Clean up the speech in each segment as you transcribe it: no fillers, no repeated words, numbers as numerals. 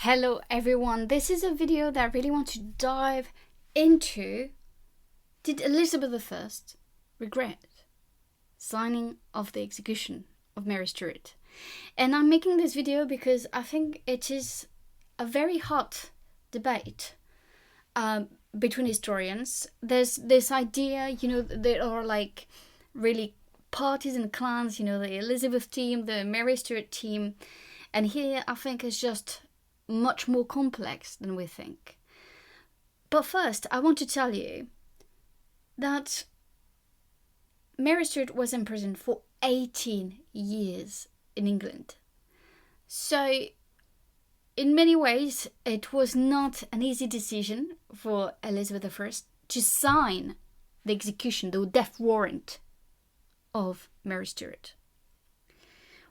Hello everyone, this is a video that I really want to dive into. Did Elizabeth I regret signing off the execution of Mary Stuart? And I'm making this video because I think it is a very hot debate between historians. There's this idea, there are like really parties and clans, the Elizabeth team, the Mary Stuart team. And here I think it's just much more complex than we think. But first, I want to tell you that Mary Stuart was imprisoned for 18 years in England. So, in many ways, it was not an easy decision for Elizabeth I to sign the execution, the death warrant of Mary Stuart.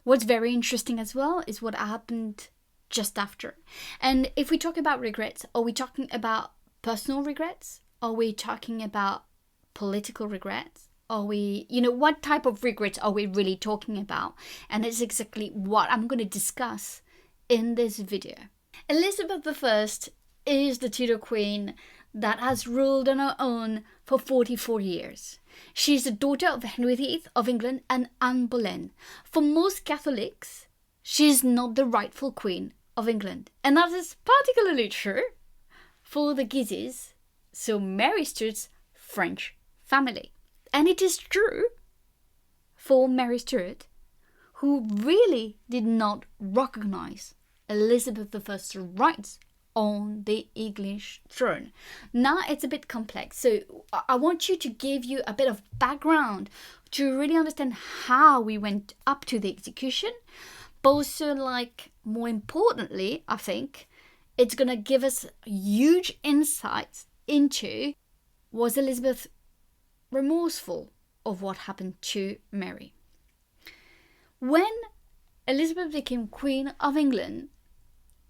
What's very interesting as well is what happened just after. And if we talk about regrets, are we talking about personal regrets? Are we talking about political regrets? Are we, what type of regrets are we really talking about? And that's exactly what I'm going to discuss in this video. Elizabeth I is the Tudor queen that has ruled on her own for 44 years. She's the daughter of Henry VIII of England and Anne Boleyn. For most Catholics, she is not the rightful queen of England. And that is particularly true for the Guises, so Mary Stuart's French family. And it is true for Mary Stuart, who really did not recognize Elizabeth I's rights on the English throne. Now it's a bit complex, so I want you to give you a bit of background to really understand how we went up to the execution. But also, more importantly, I think, it's going to give us huge insights into, was Elizabeth remorseful of what happened to Mary? When Elizabeth became Queen of England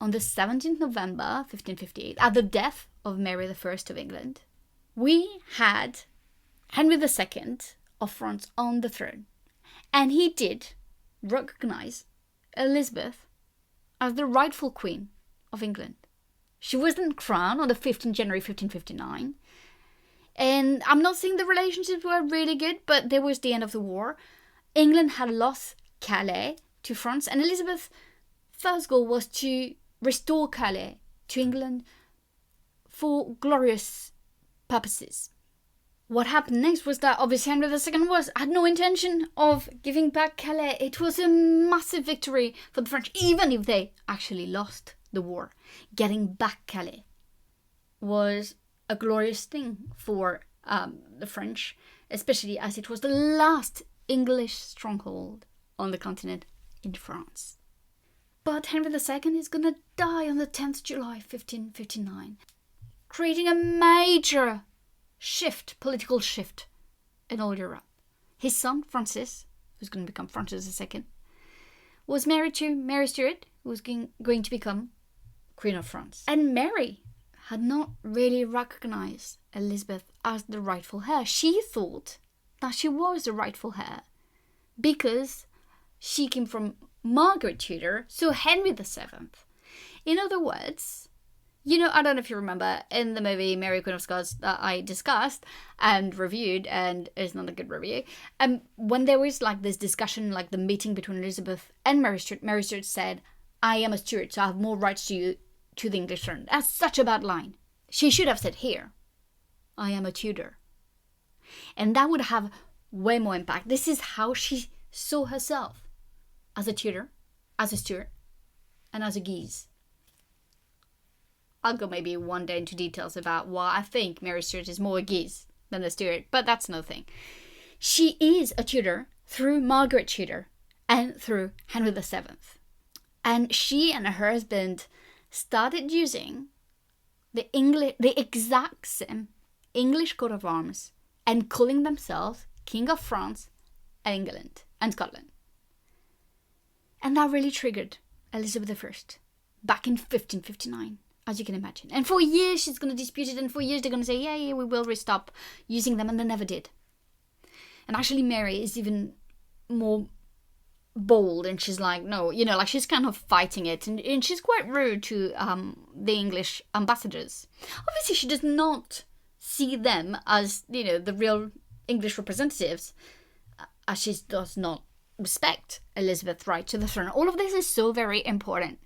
on the 17th November 1558, at the death of Mary I of England, we had Henry II of France on the throne. And he did recognize Elizabeth as the rightful Queen of England. She wasn't crowned on the 15th January 1559. And I'm not saying the relationships were really good, but there was the end of the war. England had lost Calais to France, and Elizabeth's first goal was to restore Calais to England for glorious purposes. What happened next was that obviously Henry II had no intention of giving back Calais. It was a massive victory for the French, even if they actually lost the war. Getting back Calais was a glorious thing for the French, especially as it was the last English stronghold on the continent in France. But Henry II is going to die on the 10th July 1559, creating a major political shift in all Europe. His son, Francis, who's going to become Francis II, was married to Mary Stuart, who was going to become Queen of France. And Mary had not really recognized Elizabeth as the rightful heir. She thought that she was the rightful heir because she came from Margaret Tudor, so Henry VII. In other words, I don't know if you remember in the movie Mary Queen of Scots that I discussed and reviewed, and it's not a good review, when there was this discussion, the meeting between Elizabeth and Mary Stuart said, I am a Stuart, so I have more rights to the English throne. That's such a bad line. She should have said here, I am a Tudor. And that would have way more impact. This is how she saw herself, as a Tudor, as a Stuart, and as a Guise. I'll go maybe one day into details about why I think Mary Stuart is more a Guise than a Stuart, but that's no thing. She is a Tudor through Margaret Tudor and through Henry VII. And she and her husband started using the exact same English coat of arms and calling themselves King of France and England and Scotland. And that really triggered Elizabeth I back in 1559. As you can imagine. And for years she's going to dispute it, and for years they're going to say, yeah, we will stop using them, and they never did. And actually Mary is even more bold, and she's like, no, you know, like she's kind of fighting it, and she's quite rude to the English ambassadors. Obviously, she does not see them as, you know, the real English representatives, as she does not respect Elizabeth's right to the throne. All of this is so very important,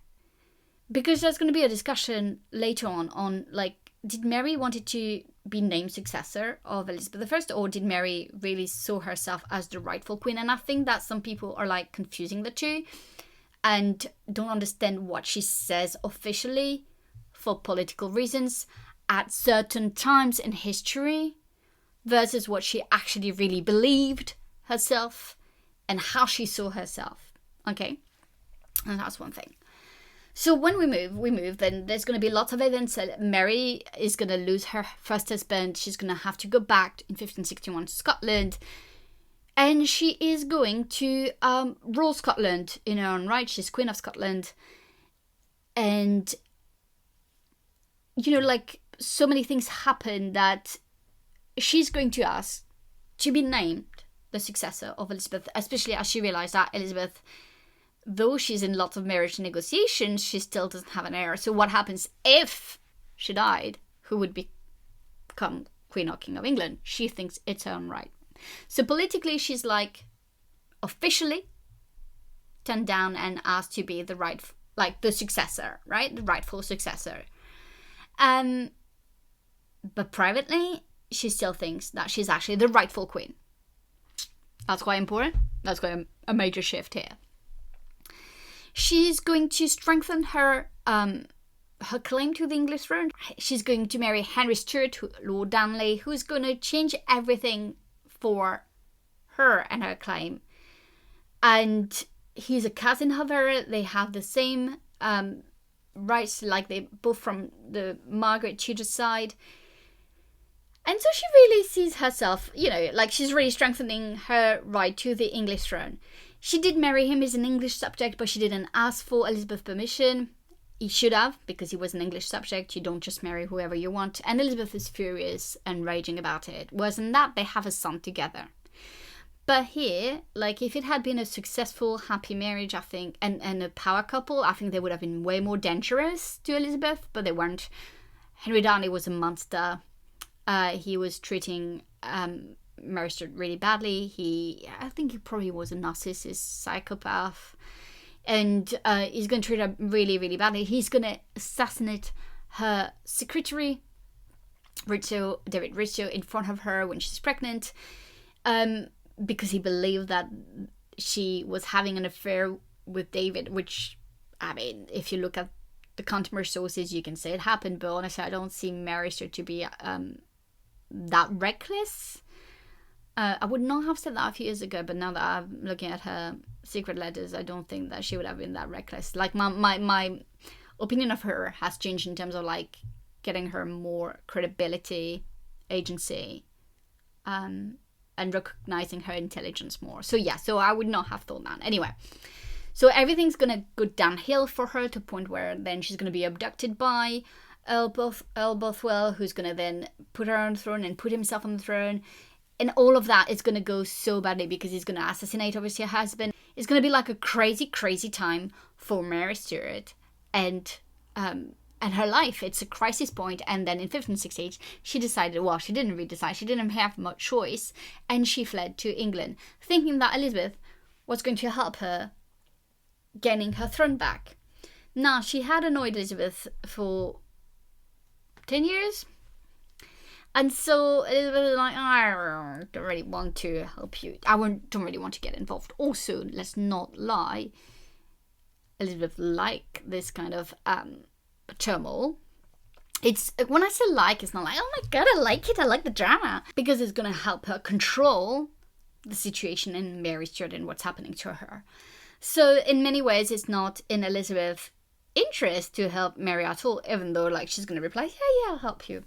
because there's going to be a discussion later on like, did Mary wanted to be named successor of Elizabeth I, or did Mary really saw herself as the rightful queen? And I think that some people are like confusing the two and don't understand what she says officially for political reasons at certain times in history versus what she actually really believed herself and how she saw herself. Okay? And that's one thing. So when we move, then there's going to be lots of events. Mary is going to lose her first husband. She's going to have to go back in 1561 to Scotland. And she is going to rule Scotland in her own right. She's Queen of Scotland. And, you know, like, so many things happen that she's going to ask to be named the successor of Elizabeth, especially as she realized that Elizabeth, though she's in lots of marriage negotiations, she still doesn't have an heir. So what happens if she died? Who would become Queen or King of England? She thinks it's her own right. So politically, she's like officially turned down and asked to be the successor, right? The rightful successor. But privately, she still thinks that she's actually the rightful queen. That's quite important. That's quite a major shift here. She's going to strengthen her claim to the English throne. She's going to marry Henry Stuart, Lord Darnley, who's going to change everything for her and her claim. And he's a cousin of her. They have the same rights, like they both from the Margaret Tudor side. And so she really sees herself, you know, like she's really strengthening her right to the English throne. She did marry him as an English subject, but she didn't ask for Elizabeth's permission. He should have, because he was an English subject. You don't just marry whoever you want. And Elizabeth is furious and raging about it. Worse than that, they have a son together. But here, like, if it had been a successful, happy marriage, I think, and a power couple, I think they would have been way more dangerous to Elizabeth, but they weren't. Henry Darnley was a monster. He was treating Mary Stuart really badly. I think he probably was a narcissist, psychopath, and he's going to treat her really, really badly. He's going to assassinate her secretary, David Rizzio, in front of her when she's pregnant, because he believed that she was having an affair with David, which, I mean, if you look at the contemporary sources, you can say it happened, but honestly, I don't see Mary Stuart to be that reckless. I would not have said that a few years ago, but now that I'm looking at her secret letters, I don't think that she would have been that reckless. Like, my opinion of her has changed in terms of, like, getting her more credibility, agency, and recognizing her intelligence more. So yeah, so I would not have thought that. Anyway, so everything's gonna go downhill for her to a point where then she's gonna be abducted by Earl Bothwell, who's gonna then put her on the throne and put himself on the throne. And all of that is going to go so badly because he's going to assassinate, obviously, her husband. It's going to be like a crazy, crazy time for Mary Stuart and her life. It's a crisis point. And then in 1568, she decided, well, she didn't really decide. She didn't have much choice. And she fled to England, thinking that Elizabeth was going to help her gaining her throne back. Now, she had annoyed Elizabeth for 10 years. And so Elizabeth was like, I don't really want to help you. Don't really want to get involved. Also, let's not lie, Elizabeth liked this kind of turmoil. It's, when I say like, it's not like, oh my god, I like it, I like the drama. Because it's going to help her control the situation in Mary Stuart and what's happening to her. So in many ways, it's not in Elizabeth's interest to help Mary at all, even though, like, she's going to reply, yeah, I'll help you.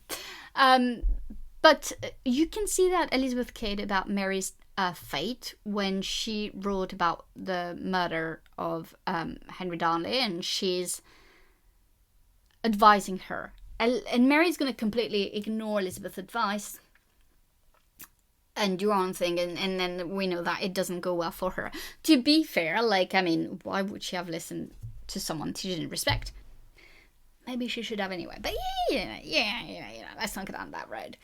But you can see that Elizabeth cared about Mary's fate when she wrote about the murder of Henry Darnley, and she's advising her. And Mary's going to completely ignore Elizabeth's advice and do her own thing, and then we know that it doesn't go well for her. To be fair, like, I mean, why would she have listened to someone she didn't respect? Maybe she should have anyway, but yeah, let's not get on that road.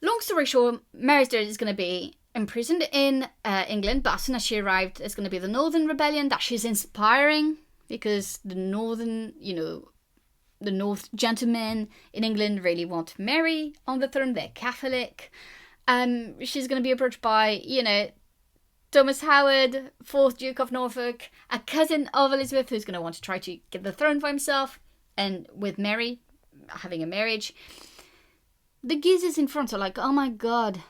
Long story short, Mary Stuart is going to be imprisoned in England, but as soon as she arrived, it's going to be the Northern Rebellion that she's inspiring, because the Northern, the North gentlemen in England really want Mary on the throne. They're Catholic. She's going to be approached by, Thomas Howard, 4th Duke of Norfolk, a cousin of Elizabeth, who's going to want to try to get the throne for himself, and with Mary having a marriage. The geezers in front are like, oh my god.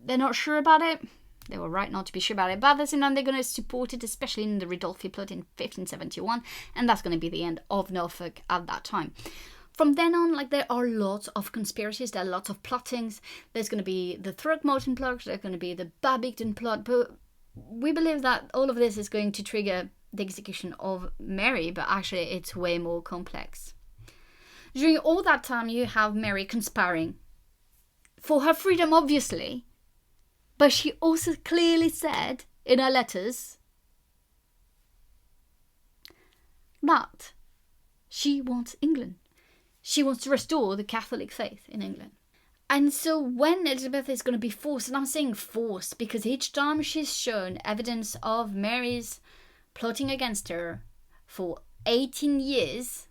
They're not sure about it. They were right not to be sure about it. But at the same time, they're going to support it, especially in the Ridolfi plot in 1571. And that's going to be the end of Norfolk at that time. From then on, there are lots of conspiracies. There are lots of plottings. There's going to be the Throckmorton plot. There's going to be the Babington plot. But we believe that all of this is going to trigger the execution of Mary. But actually, it's way more complex. During all that time, you have Mary conspiring for her freedom, obviously. But she also clearly said in her letters that she wants England. She wants to restore the Catholic faith in England. And so when Elizabeth is going to be forced, and I'm saying forced because each time she's shown evidence of Mary's plotting against her for 18 years,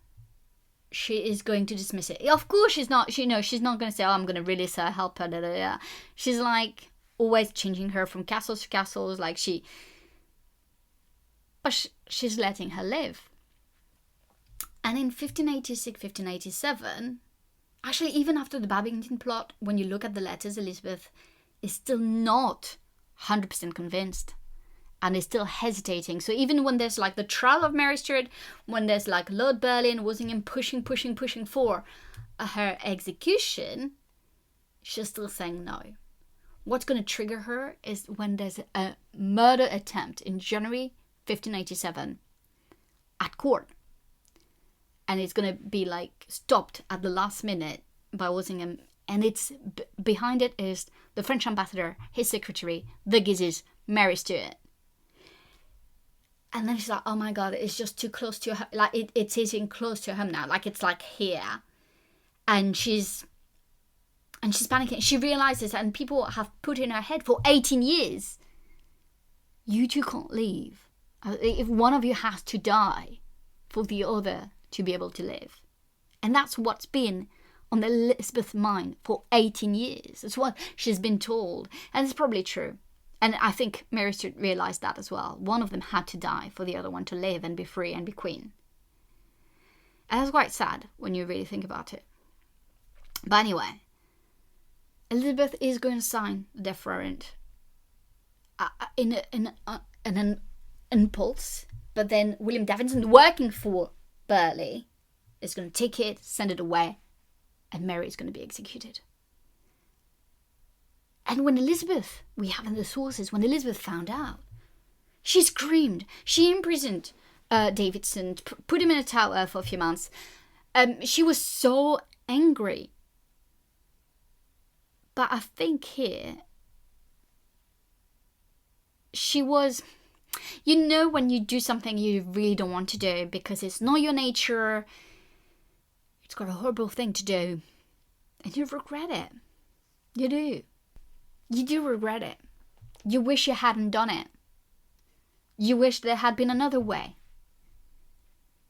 she is going to dismiss it. Of course she's not, she's not going to say, oh, I'm going to release her, help her, da, da, da. She's always changing her from castles to castles, she's letting her live. And in 1586, 1587, actually even after the Babington plot, when you look at the letters, Elizabeth is still not 100% convinced and is still hesitating. So even when there's the trial of Mary Stuart, when there's Lord Burleigh and Walsingham pushing for her execution, she's still saying no. What's going to trigger her is when there's a murder attempt in January 1587 at court. And it's going to be stopped at the last minute by Walsingham. And it's behind it is the French ambassador, his secretary, the Guises, Mary Stuart. And then she's like, oh my god, it's just too close to her. It's hitting close to home now. It's here. And she's panicking. She realizes, and people have put in her head for 18 years, you two can't leave. If one of you has to die for the other to be able to live. And that's what's been on Elizabeth's mind for 18 years. That's what she's been told. And it's probably true. And I think Mary Stuart realised that as well. One of them had to die for the other one to live and be free and be queen. And that's quite sad when you really think about it. But anyway, Elizabeth is going to sign the death warrant in an impulse. But then William Davidson, working for Burleigh, is going to take it, send it away, and Mary is going to be executed. And when Elizabeth, we have in the sources, when Elizabeth found out, she screamed. She imprisoned Davidson, put him in a tower for a few months. She was so angry. But I think here, she was, when you do something you really don't want to do because it's not your nature, it's got a horrible thing to do, and you regret it. You do. You do regret it. You wish you hadn't done it. You wish there had been another way.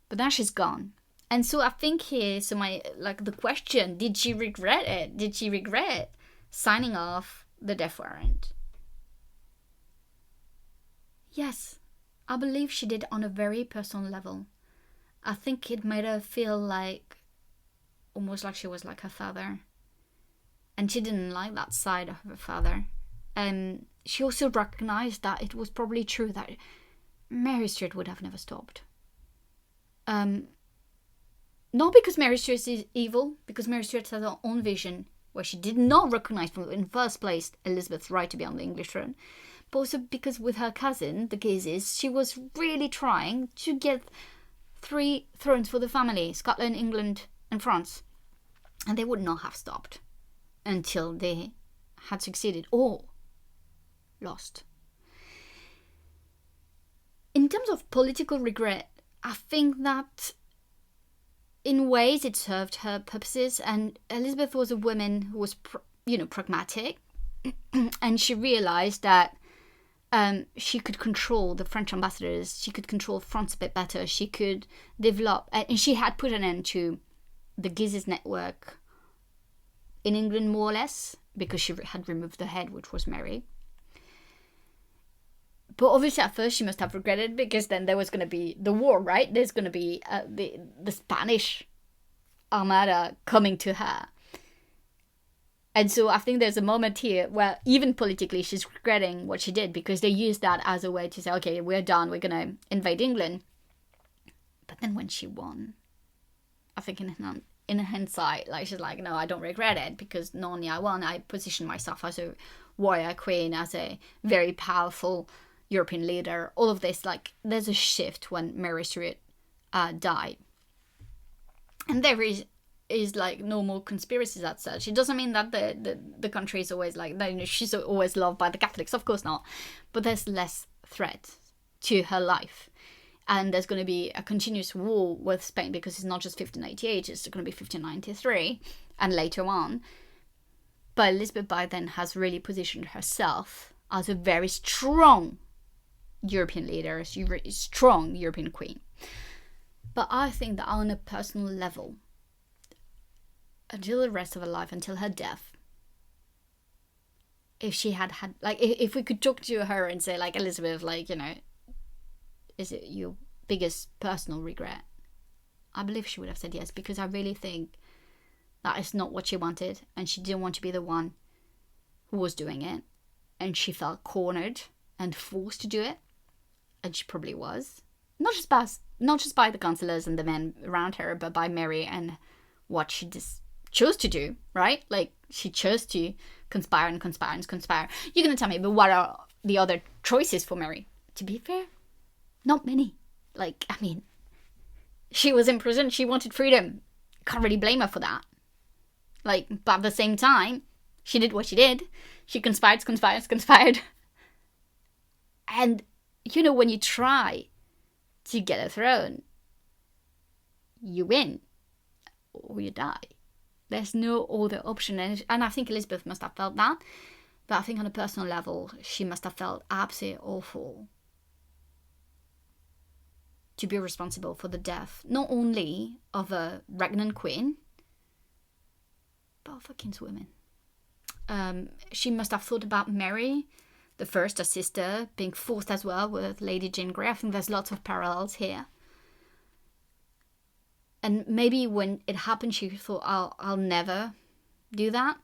But now she's gone. And so I think here, the question, did she regret it? Did she regret signing off the death warrant? Yes, I believe she did on a very personal level. I think it made her feel almost like she was like her father. And she didn't like that side of her father. She also recognized that it was probably true that Mary Stuart would have never stopped. Not because Mary Stuart is evil, because Mary Stuart has her own vision, where she did not recognize in the first place Elizabeth's right to be on the English throne, but also because with her cousin, the Guises, she was really trying to get 3 thrones for the family, Scotland, England, and France. And they would not have stopped. until they had succeeded or lost. In terms of political regret, I think that in ways it served her purposes, and Elizabeth was a woman who was pragmatic, and she realized that she could control the French ambassadors, she could control France a bit better, she could develop, and she had put an end to the Guises network in England, more or less, because she had removed the head, which was Mary. But obviously at first she must have regretted, because then there was going to be the war, right? There's going to be the Spanish Armada coming to her. And so I think there's a moment here where even politically she's regretting what she did, because they used that as a way to say, okay, we're done, we're going to invade England. But then when she won, I think in hindsight, like, she's like, no, I don't regret it, because not only I won, I positioned myself as a warrior queen, as a very powerful European leader. All of this, like, there's a shift when Mary Stuart died. And there is like no more conspiracies as such. It doesn't mean that the country is always like, she's always loved by the Catholics, of course not, but there's less threat to her life, and there's going to be a continuous war with Spain, because it's not just 1588, it's going to be 1593 and later on. But Elizabeth by then has really positioned herself as a very strong European leader, a strong European queen. But I think that on a personal level, until the rest of her life, until her death, if she had like, if we could talk to her and say, like, Elizabeth, like, is it your biggest personal regret? I believe she would have said yes, because I really think that is not what she wanted, and she didn't want to be the one who was doing it, and she felt cornered and forced to do it, and she probably was, not just by the councillors and the men around her, but by Mary and what she just chose to do, right? Like, she chose to conspire and conspire and conspire. You're going to tell me, but what are the other choices for Mary? To be fair, not many. Like, I mean, she was in prison, she wanted freedom. Can't really blame her for that. Like, but at the same time, she did what she did. She conspired. And, when you try to get a throne, you win or you die. There's no other option. And I think Elizabeth must have felt that. But I think on a personal level, she must have felt absolutely awful to be responsible for the death, not only of a regnant queen, but of a kinswoman. She must have thought about Mary, the first, her sister, being forced as well with Lady Jane Grey. I think there's lots of parallels here. And maybe when it happened, she thought, I'll never do that.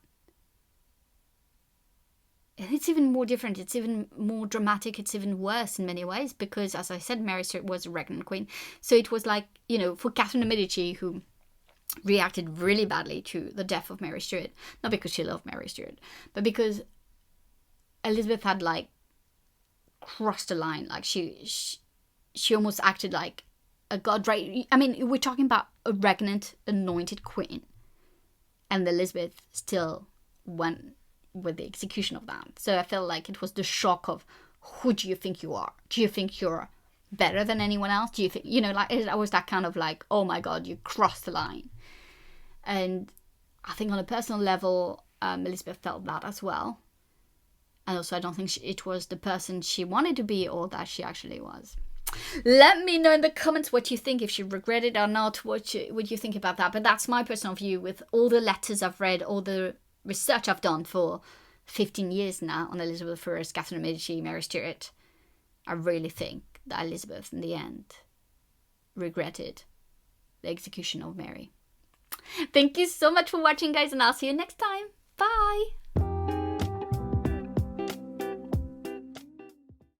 And it's even more different. It's even more dramatic. It's even worse in many ways, because, as I said, Mary Stuart was a regnant queen. So it was like, for Catherine de Medici, who reacted really badly to the death of Mary Stuart, not because she loved Mary Stuart, but because Elizabeth had, like, crossed the line. Like, she almost acted like a god, right? I mean, we're talking about a regnant, anointed queen, and Elizabeth still went with the execution of that. So I felt like it was the shock of, who do you think you are? Do you think you're better than anyone else? Do you think, like, it was that kind of like, oh my god, you crossed the line. And I think on a personal level, Elizabeth felt that as well. And also, I don't think it was the person she wanted to be, or that she actually was. Let me know in the comments what you think, if she regretted or not, what you think about that. But that's my personal view, with all the letters I've read, all the research I've done for 15 years now on Elizabeth I, Catherine de Medici, Mary Stuart. I really think that Elizabeth, in the end, regretted the execution of Mary. Thank you so much for watching, guys, and I'll see you next time. Bye!